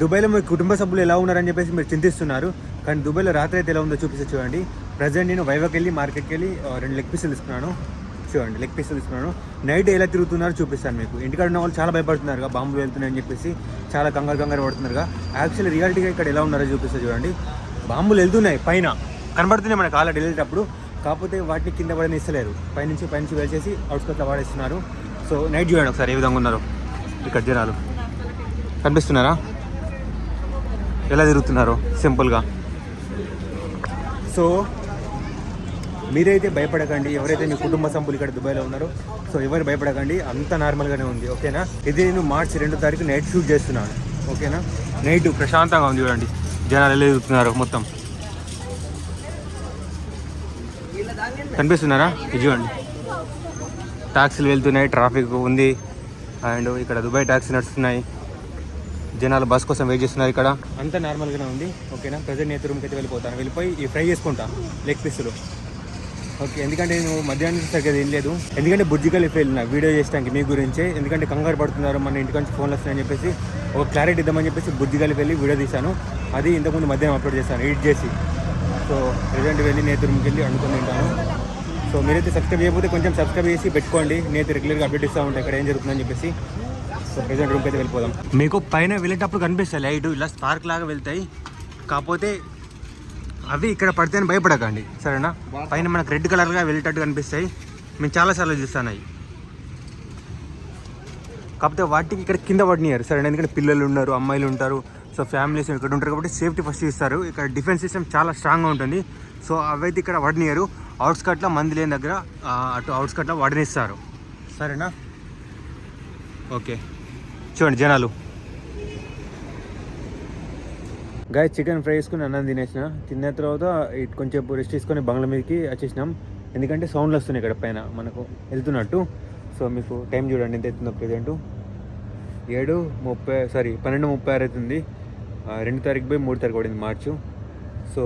దుబాయ్లో మీ కుటుంబ సభ్యులు ఎలా ఉన్నారని చెప్పేసి మీరు చింతిస్తున్నారు, కానీ దుబాయ్లో రాత్రి అయితే ఎలా ఉందో చూపిస్తే చూడండి. ప్రజెంట్ నేను వైవాకి వెళ్ళి మార్కెట్కి వెళ్ళి 2 లెగ్ పీసులు తీసుకున్నాను. చూడండి, లెగ్ పీసులు తీసుకున్నాను. నైట్ ఎలా తిరుగుతున్నారో చూపిస్తాను మీకు. ఇంటికాడ ఉన్న వాళ్ళు చాలా భయపడుతున్నారు, బాంబులు వెళ్తున్నాయని చెప్పేసి చాలా కంగారు పడుతున్నారు. యాక్చువల్లీ రియాలిటీగా ఇక్కడ ఎలా ఉన్నారో చూపిస్తే చూడండి. బాంబులు వెళ్తున్నాయి, పైన కనబడుతున్నాయి మనకు ఆల్రెడీ వెళ్ళేటప్పుడు. కాకపోతే వాటిని కింద పడని ఇస్తలేరు, పైనుంచి వేసేసి అవుట్స్కట్లో వాడేస్తున్నారు. సో నైట్ చూడండి ఒకసారి ఏ విధంగా ఉన్నారో. ఇక్కడ జనాలు కనిపిస్తున్నారా ఎలా తిరుగుతున్నారో సింపుల్గా. సో మీరైతే భయపడకండి, ఎవరైతే మీ కుటుంబ సభ్యులు ఇక్కడ దుబాయ్లో ఉన్నారో సో ఎవరు భయపడకండి, అంత నార్మల్గానే ఉంది. ఓకేనా, ఇది నేను మార్చి 2వ తారీఖు నైట్ షూట్ చేస్తున్నాను. ఓకేనా, నైట్ ప్రశాంతంగా ఉంది. చూడండి జనాలు ఎలా తిరుగుతున్నారు మొత్తం కనిపిస్తున్నారా. ఇది చూడండి, ట్యాక్సీలు వెళ్తున్నాయి, ట్రాఫిక్ ఉంది. అండ్ ఇక్కడ దుబాయ్ ట్యాక్సీ నడుస్తున్నాయి, జనాలు బస్ కోసం వెయిట్ చేస్తున్నారు. ఇక్కడ అంతా నార్మల్గానే ఉంది. ఓకేనా, ప్రజెంట్ నేను రూమ్కి అయితే వెళ్ళిపోతాను. వెళ్ళిపోయి ఈ ఫ్రై చేసుకుంటాను లెగ్ పీసులు. ఓకే, ఎందుకంటే నేను మధ్యాహ్నం సరిగ్గా ఏం లేదు, ఎందుకంటే బుర్జ్ ఖలీఫా వెళ్ళిన వీడియో చేయడానికి మీ గురించే. ఎందుకంటే కంగారు పడుతున్నారు, మన ఇంటి నుంచి ఫోన్లు వస్తున్నాయని చెప్పేసి ఒక క్లారిటీ ఇద్దామని చెప్పేసి బుర్జ్ ఖలీఫా వెళ్ళి వీడియో తీశాను. అది ఇంతకుముందు మధ్యాహ్నం అప్లోడ్ చేశాను ఎడిట్ చేసి. సో ప్రజెంట్ వెళ్ళి నేతి రూమ్కి వెళ్ళి వండుకొని తింటాను. సో మీరైతే సబ్స్క్రైబ్ చేయకపోతే కొంచెం సబ్స్క్రైబ్ చేసి పెట్టుకోండి, నేతి రెగ్యులర్గా అప్డేట్ ఇస్తూ ఉంటాయి ఇక్కడ ఏం జరుగుతుందని చెప్పేసి. సో ప్రజెంట్ రూమ్కి అయితే వెళ్ళిపోదాం. మీకు పైన వెళ్ళేటప్పుడు కనిపిస్తాయి లైట్ ఇలా స్పార్క్ లాగా వెళ్తాయి, కాకపోతే అవి ఇక్కడ పడితేనే భయపడకండి, సరేనా. పైన మనకు రెడ్ కలర్గా వెళ్ళేటట్టు కనిపిస్తాయి, మేము చాలాసార్లు చూస్తాను అవి. కాకపోతే వాటికి ఇక్కడ కింద పడినారు, సరేనా. ఎందుకంటే పిల్లలు ఉన్నారు, అమ్మాయిలు ఉంటారు, సో ఫ్యామిలీస్ ఇక్కడ ఉంటారు కాబట్టి సేఫ్టీ ఫస్ట్ ఇస్తారు. ఇక్కడ డిఫెన్స్ సిస్టమ్ చాలా స్ట్రాంగ్గా ఉంటుంది. సో అవైతే ఇక్కడ పడినారు, అవుట్స్కట్లో మంది లేని దగ్గర అటు అవుట్స్కట్లో వడనిస్తారు, సరేనా. ఓకే చూడండి జనాలు. గాయ చికెన్ ఫ్రై వేసుకుని అన్నం తిన్న తర్వాత ఇటు కొంచెం రెస్ట్ తీసుకొని బంగ్లా మీదకి వచ్చేసినాం. ఎందుకంటే సౌండ్లు వస్తున్నాయి ఇక్కడ పైన మనకు వెళ్తున్నట్టు. సో మీకు టైం చూడండి ఎంత అవుతుందో. ప్రజెంట్ 12:36 అవుతుంది. 2వ తారీఖు పోయి 3వ తారీఖు పడింది మార్చు. సో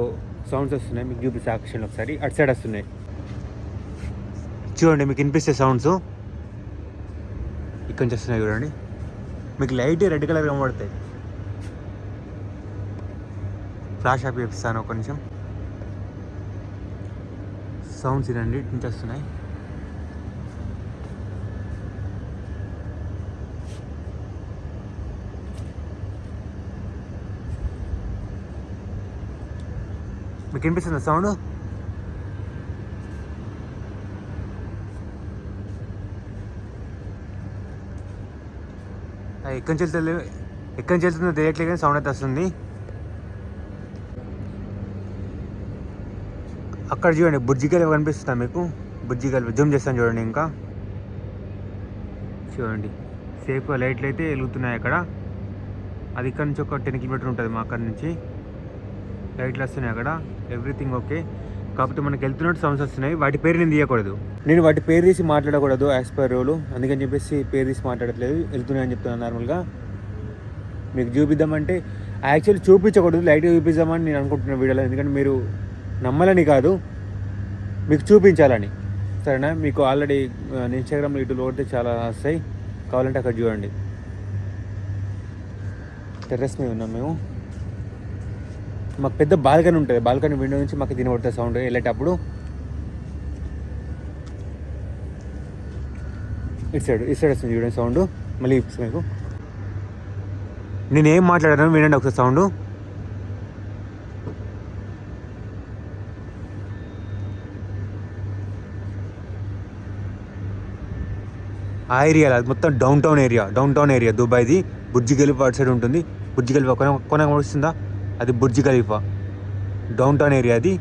సౌండ్స్ వస్తున్నాయి, మీకు చూపిస్తే యాక్షన్ ఒకసారి. అటు సైడ్ వస్తున్నాయి చూడండి, మీకు వినిపిస్తే సౌండ్స్ ఇక్కడి నుంచి వస్తున్నాయి చూడండి. మీకు లైట్ రెడ్ కలర్ కనబడతాయి. ఫ్లాష్ ఆఫ్ చేపిస్తాను ఒక నిమిషం. సౌండ్స్ ఇదండి ఇటు నుంచి వస్తున్నాయి. మీకు వినిపిస్తుందా సౌండ్? ఎక్కడి నుంచి వెళ్తుందో తెలియట్లేదు కానీ సౌండ్ అయితే వస్తుంది. అక్కడ చూడండి బుర్జ్ ఖలీఫా కనిపిస్తుందా మీకు? బుర్జ్ ఖలీఫా జూమ్ చేస్తాను చూడండి. ఇంకా చూడండి సేఫ్గా లైట్లు అయితే వెలుగుతున్నాయి అక్కడ. అది ఇక్కడ నుంచి ఒక 10 కిలోమీటర్ ఉంటుంది మా అక్కడ నుంచి. లైట్లు వస్తున్నాయి అక్కడ, ఎవ్రీథింగ్ ఓకే. కాకపోతే మనకి వెళ్తున్నట్టు సౌండ్స్ వస్తున్నాయి, వాటి పేరు నేను తీయకూడదు, నేను వాటి పేరు తీసి మాట్లాడకూడదు యాజ్ పర్ రూల్. అందుకని చెప్పేసి పేరు తీసి మాట్లాడట్లేదు, వెళ్తున్నాయని చెప్తున్నాను నార్మల్గా. మీకు చూపిద్దామంటే యాక్చువల్లీ చూపించకూడదు, లైట్గా చూపిద్దామని నేను అనుకుంటున్నాను వీడియోలో. ఎందుకంటే మీరు నమ్మాలని కాదు, మీకు చూపించాలని, సరేనా. మీకు ఆల్రెడీ ఇన్స్టాగ్రామ్లో యూట్యూబ్లో కొడితే చాలా వస్తాయి, కావాలంటే అక్కడ చూడండి. టెర్రస్ మీద ఉన్నాం మేము. మాకు పెద్ద బాల్కనీ ఉంటుంది, బాల్కనీ విండో నుంచి మాకు తినబడుతుంది సౌండ్ వెళ్ళేటప్పుడు. ఇటు సైడ్ వస్తుంది చూడండి సౌండ్. మళ్ళీ మీకు నేను ఏం మాట్లాడాను వినండి ఒకసారి సౌండ్. ఆ ఏరియా అది మొత్తం డౌన్ టౌన్ ఏరియా దుబాయ్ది. బుర్జ్ ఖలీఫా అటు సైడ్ ఉంటుంది. బుర్జ్ ఖలీఫా కొన వస్తుందా, అది Burj Khalifa downtown area అది.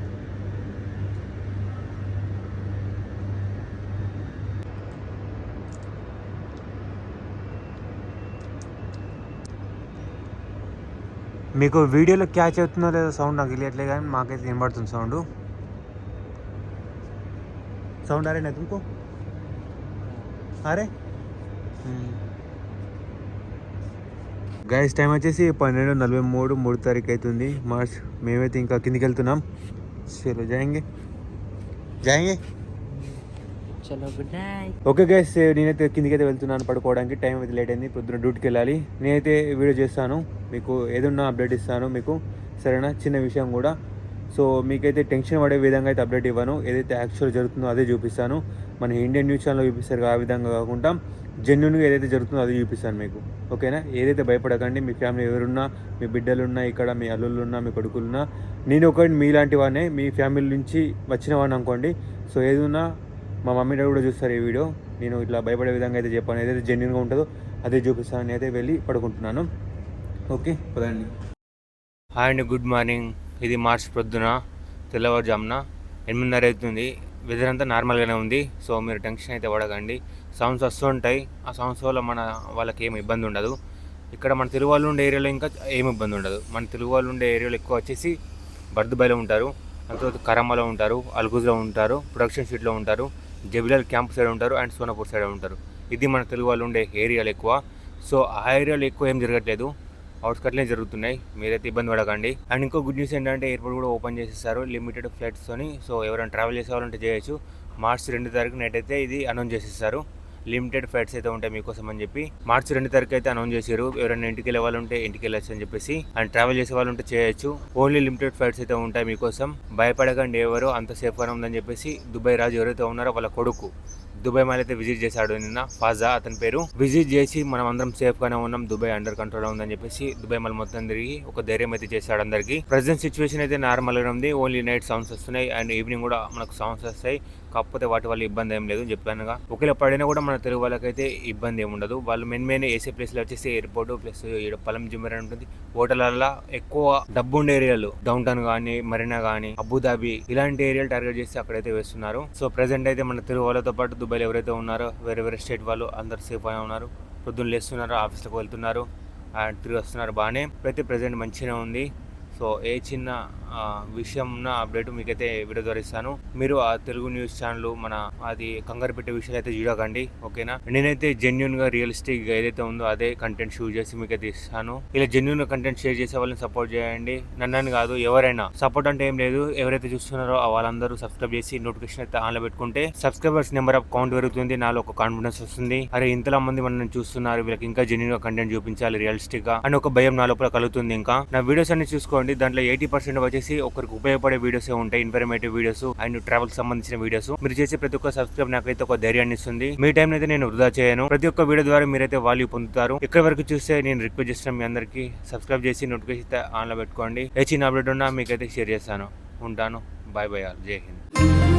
మీకు వీడియోలో క్యాచ్ అవుతుందో లేదో సౌండ్ నాకు తెలియట్లేదు, కానీ మాకైతే వినబడుతుంది సౌండ్ అరే నెతుకో అరే. గైస్ టైం వచ్చేసి 12:43, 3వ తారీఖు అవుతుంది మార్చ్. మేమైతే ఇంకా కిందికి వెళ్తున్నాం. చలో జాయింగే చలో గుడ్ నైట్. ఓకే గైస్, నేనైతే కిందికైతే వెళ్తున్నాను పడుకోవడానికి. టైం అయితే లేట్ అయింది, పొద్దున డ్యూటీకి వెళ్ళాలి. నేనైతే వీడియో చేస్తాను, మీకు ఏదన్నా అప్డేట్ ఇస్తాను మీకు, సరేనా? చిన్న విషయం కూడా. సో మీకైతే టెన్షన్ పడే విధంగా అయితే అప్డేట్ ఇవ్వను. ఏదైతే యాక్చువల్ జరుగుతుందో అదే చూపిస్తాను. మన ఇండియన్ న్యూస్ ఛానల్లో చూపిస్తారు ఆ విధంగా కాకుండా జెన్యున్గా ఏదైతే జరుగుతుందో అది చూపిస్తాను మీకు, ఓకేనా? ఏదైతే భయపడకండి. మీ ఫ్యామిలీ ఎవరున్నా, మీ బిడ్డలున్నా, ఇక్కడ మీ అల్లుళ్ళున్నా, మీ కొడుకులున్నా, నేను ఒకటి మీలాంటి వాడినే, మీ ఫ్యామిలీ నుంచి వచ్చిన వాడిని అనుకోండి. సో ఏదున్నా మా మమ్మీ డాడీ కూడా చూస్తారు ఈ వీడియో. నేను ఇట్లా భయపడే విధంగా అయితే చెప్పాను, ఏదైతే జెన్యున్గా ఉంటుందో అదే చూపిస్తాను. నేనైతే వెళ్ళి పడుకుంటున్నాను. ఓకే పదండి. హాయ్ అండి, గుడ్ మార్నింగ్. ఇది మార్చ్ పొద్దున తెల్లవారుజామున 8:30 అవుతుంది. వెదర్ అంతా నార్మల్గానే ఉంది. సో మీరు టెన్షన్ అయితే పడకండి. సౌండ్స్ వస్తూ ఉంటాయి, ఆ సౌండ్స్ వల్ల వాళ్ళకి ఏమి ఇబ్బంది ఉండదు. ఇక్కడ మన తెలుగు వాళ్ళు ఉండే ఏరియాలో ఇంకా ఏమి ఇబ్బంది ఉండదు. మన తెలుగు వాళ్ళు ఉండే ఏరియాలో ఎక్కువ వచ్చేసి బర్దుబాయిలో ఉంటారు, అంతర్వాత కరమ్మలో ఉంటారు, అల్గుజ్లో ఉంటారు, ప్రొడక్షన్ షీట్లో ఉంటారు, జబిలాల్ క్యాంప్ సైడ్ ఉంటారు, అండ్ సోనాపూర్ సైడ్ ఉంటారు. ఇది మన తెలుగు వాళ్ళు ఉండే ఏరియాలు ఎక్కువ. సో ఆ ఏరియాలో ఎక్కువ ఏం జరగట్లేదు, అవుట్స్కట్లే జరుగుతున్నాయి. మీరైతే ఇబ్బంది పడకండి. అండ్ ఇంకో గుడ్ న్యూస్ ఏంటంటే ఎయిర్పోర్ట్ కూడా ఓపెన్ చేసేసారు లిమిటెడ్ ఫ్లైట్స్తోని. సో ఎవరైనా ట్రావెల్ చేసేవాళ్ళంటే చేయొచ్చు. మార్చి 2 తారీఖు నైట్ అయితే ఇది అనౌన్స్ చేసేసారు. లిమిటెడ్ ఫ్లైట్స్ అయితే ఉంటాయి మీకోసం అని చెప్పి మార్చి 2 తారీఖు అయితే అనౌన్స్ చేశారు. ఎవరైనా ఇంటికి వెళ్ళే వాళ్ళు ఉంటే ఇంటికి వెళ్ళచ్చు అని చెప్పేసి, అండ్ ట్రావెల్ చేసే వాళ్ళు ఉంటే చేయొచ్చు. ఓన్లీ లిమిటెడ్ ఫ్లైట్స్ అయితే ఉంటాయి మీకోసం. భయపడకండి ఎవరు, అంత సేఫ్గానే ఉందని చెప్పేసి దుబాయ్ రాజు ఎవరైతే ఉన్నారో వాళ్ళ కొడుకు దుబాయ్ మళ్ళీ అయితే విజిట్ చేశాడు నిన్న. ఫాజా అతని పేరు. విజిట్ చేసి మనం అందరం సేఫ్ గానే ఉన్నాం, దుబాయ్ అండర్ కంట్రోల్ ఉందని చెప్పేసి దుబాయ్ మళ్ళీ మొత్తం తిరిగి ఒక ధైర్యం అయితే చేశాడు అందరికి. ప్రెసెంట్ సిచ్యువేషన్ అయితే నార్మల్ గా ఉంది. ఓన్లీ నైట్ సౌండ్స్ వస్తున్నాయి అండ్ ఈవినింగ్ కూడా మనకు సౌండ్స్ వస్తాయి. కాకపోతే వాటి వల్ల ఇబ్బంది ఏం లేదు చెప్పానుగా. ఒకవేళ పడినా కూడా మన తెలుగు వాళ్ళకైతే ఇబ్బంది ఏమి ఉండదు. వాళ్ళు మెయిన్ ఏసీ ప్లేస్లో వచ్చేసి ఎయిర్పోర్ట్ ప్లస్ పలం జిమ్మర్ అని ఉంటుంది. హోటళ్ళల్లో ఎక్కువ డబ్బు ఉండే ఏరియాలు, డౌన్ టౌన్ కానీ, మరీనా కానీ, అబుదాబి ఇలాంటి ఏరియాలు టార్గెట్ చేసి అక్కడైతే వేస్తున్నారు. సో ప్రెసెంట్ అయితే మన తెలుగు వాళ్ళతో పాటు దుబాయ్లో ఎవరైతే ఉన్నారో వేరే వేరే స్టేట్ వాళ్ళు అందరు సేఫ్ అయినా ఉన్నారు. పొద్దున్న లేస్తున్నారు, ఆఫీస్లోకి వెళ్తున్నారు అండ్ తిరిగి వస్తున్నారు. బాగానే ప్రతి ప్రెసెంట్ మంచిగా ఉంది. సో ఏ చిన్న విషయం ఉన్న అప్డేట్ మీకైతే వీడియో ద్వారా ఇస్తాను. మీరు ఆ తెలుగు న్యూస్ ఛానల్ మన అది కంగారు పెట్టే విషయాలు అయితే చూడకండి, ఓకేనా? నేనైతే జెన్యున్గా రియలిస్టిక్గా ఏదైతే ఉందో అదే కంటెంట్ షూట్ చేసి మీకైతే ఇస్తాను. ఇలా జెన్యున్గా కంటెంట్ షేర్ చేసే వాళ్ళని సపోర్ట్ చేయండి, నన్నని కాదు ఎవరైనా. సపోర్ట్ అంటే ఏం లేదు, ఎవరైతే చూస్తున్నారో వాళ్ళందరూ సబ్స్క్రైబ్ చేసి నోటిఫికేషన్ అయితే ఆన్లో పెట్టుకుంటే సబ్స్క్రైబర్స్ నెంబర్ ఆఫ్ కౌంట్ పెరుగుతుంది, నాలో ఒక కాన్ఫిడెన్స్ వస్తుంది. అరే ఇంతలా మంది మనం చూస్తున్నారు, వీళ్ళకి ఇంకా జెన్యున్గా కంటెంట్ చూపించాలి రియలిస్టిక్ గా అని ఒక భయం నా లోపల కలుగుతుంది. ఇంకా నా వీడియోస్ అన్ని చూసుకోండి, దాంట్లో 80% వచ్చేసి ఒకరికి ఉపయోగపడే వీడియోస్ ఉంటాయి, ఇన్ఫర్మేటివ్ వీడియోస్ అండ్ ట్రావెల్ సంబంధించిన వీడియోస్. మీరు చేసే ప్రతి ఒక్క సబ్స్క్రైబ్ నాకైతే ఒక ధైర్యాన్ని ఇస్తుంది. మీ టైం అయితే నేను వృధా చేయను. ప్రతి ఒక్క వీడియో ద్వారా మీరైతే వాల్యూ పొందుతారు. ఇక్కడ వరకు చూస్తే నేను రిక్వెస్ట్ చేస్తున్నాను మీ అందరికి సబ్స్క్రైబ్ చేసి నోటిఫికేషన్ ఆన్ లో పెట్టుకోండి. ఏ చిన్న అప్డేట్ ఉన్నా మీకైతే షేర్ చేస్తాను. ఉంటాను, బాయ్ బాయ్, జై హింద్.